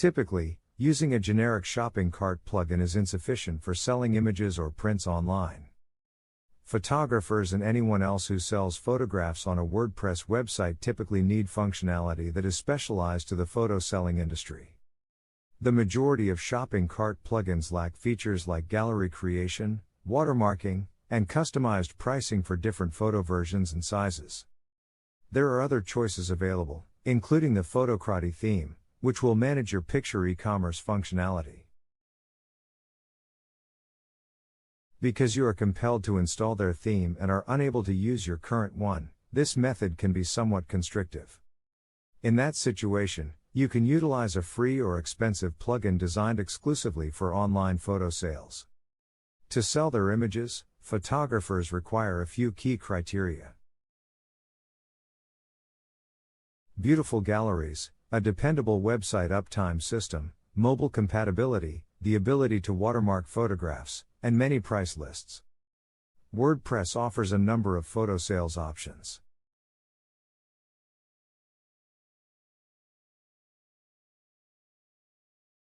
Typically, using a generic shopping cart plugin is insufficient for selling images or prints online. Photographers and anyone else who sells photographs on a WordPress website typically need functionality that is specialized to the photo selling industry. The majority of shopping cart plugins lack features like gallery creation, watermarking, and customized pricing for different photo versions and sizes. There are other choices available, including the Photocrotty theme, which will manage your picture e-commerce functionality. Because you are compelled to install their theme and are unable to use your current one, this method can be somewhat constrictive. In that situation, you can utilize a free or expensive plugin designed exclusively for online photo sales. To sell their images, photographers require a few key criteria. Beautiful galleries, a dependable website uptime system, mobile compatibility, the ability to watermark photographs, and many price lists. WordPress offers a number of photo sales options.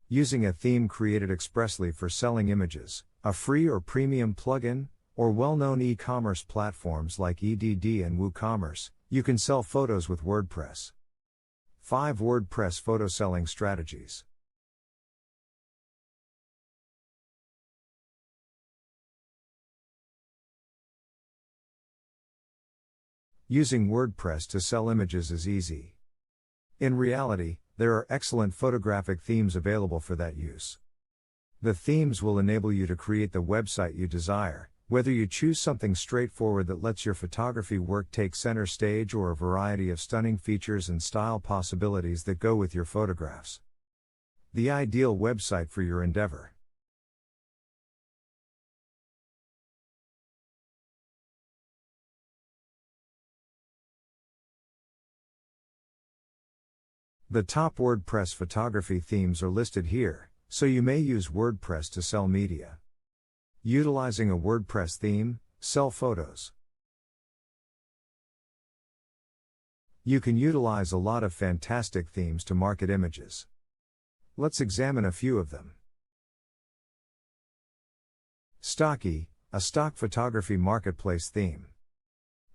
Using a theme created expressly for selling images, a free or premium plugin, or well-known e-commerce platforms like EDD and WooCommerce, you can sell photos with WordPress. 5 WordPress photo selling strategies. Using WordPress to sell images is easy. In reality, there are excellent photographic themes available for that use. The themes will enable you to create the website you desire, whether you choose something straightforward that lets your photography work take center stage or a variety of stunning features and style possibilities that go with your photographs. The ideal website for your endeavor. The top WordPress photography themes are listed here, so you may use WordPress to sell media. Utilizing a WordPress theme, sell photos. You can utilize a lot of fantastic themes to market images. Let's examine a few of them. Stocky, a stock photography marketplace theme.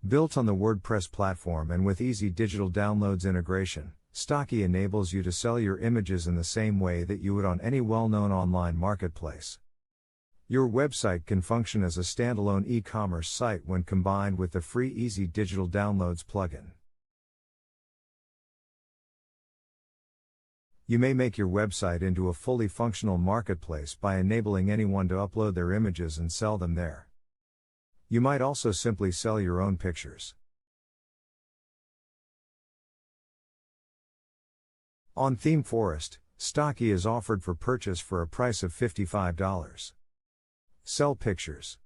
Built on the WordPress platform and with easy digital downloads integration, Stocky enables you to sell your images in the same way that you would on any well-known online marketplace. Your website can function as a standalone e-commerce site when combined with the free Easy Digital Downloads plugin. You may make your website into a fully functional marketplace by enabling anyone to upload their images and sell them there. You might also simply sell your own pictures. On Theme Forest, Stocky is offered for purchase for a price of $55. Sell pictures.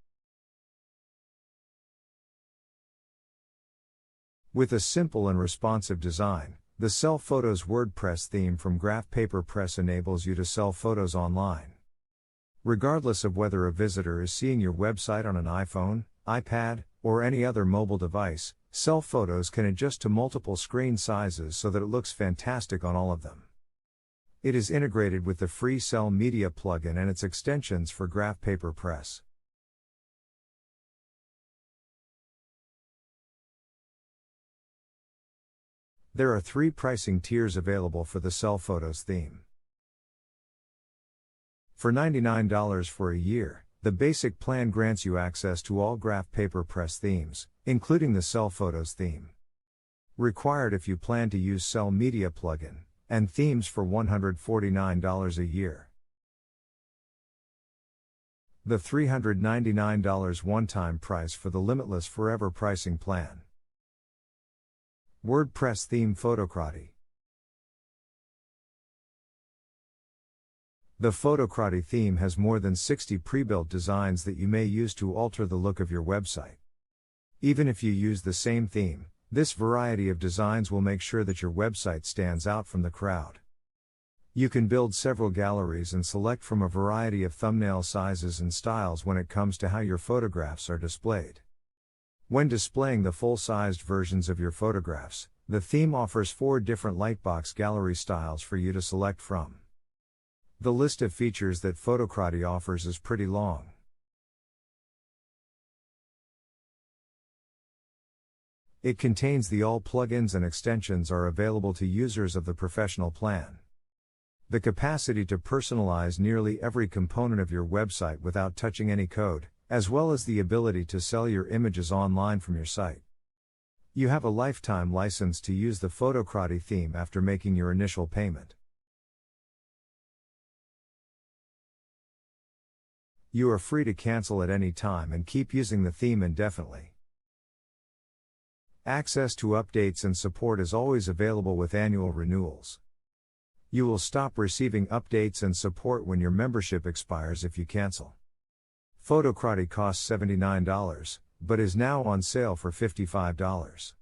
With a simple and responsive design, the Sell Photos WordPress theme from Graph Paper Press enables you to sell photos online. Regardless of whether a visitor is seeing your website on an iPhone, iPad, or any other mobile device, Sell Photos can adjust to multiple screen sizes so that it looks fantastic on all of them. It is integrated with the free Sell Media plugin and its extensions for Graph Paper Press. There are 3 pricing tiers available for the Sell Photos theme. For $99 for a year, the basic plan grants you access to all Graph Paper Press themes, including the Sell Photos theme. Required if you plan to use Sell Media plugin, and themes for $149 a year. The $399 one-time price for the Limitless Forever pricing plan. WordPress theme Photocrotty. The Photocrotty theme has more than 60 pre-built designs that you may use to alter the look of your website. Even if you use the same theme, this variety of designs will make sure that your website stands out from the crowd. You can build several galleries and select from a variety of thumbnail sizes and styles when it comes to how your photographs are displayed. When displaying the full-sized versions of your photographs, the theme offers 4 different lightbox gallery styles for you to select from. The list of features that Photocrotty offers is pretty long. It contains all plugins and extensions are available to users of the professional plan. The capacity to personalize nearly every component of your website without touching any code, as well as the ability to sell your images online from your site. You have a lifetime license to use the Photocrotty theme after making your initial payment. You are free to cancel at any time and keep using the theme indefinitely. Access to updates and support is always available with annual renewals. You will stop receiving updates and support when your membership expires if you cancel. Photocrotty costs $79, but is now on sale for $55.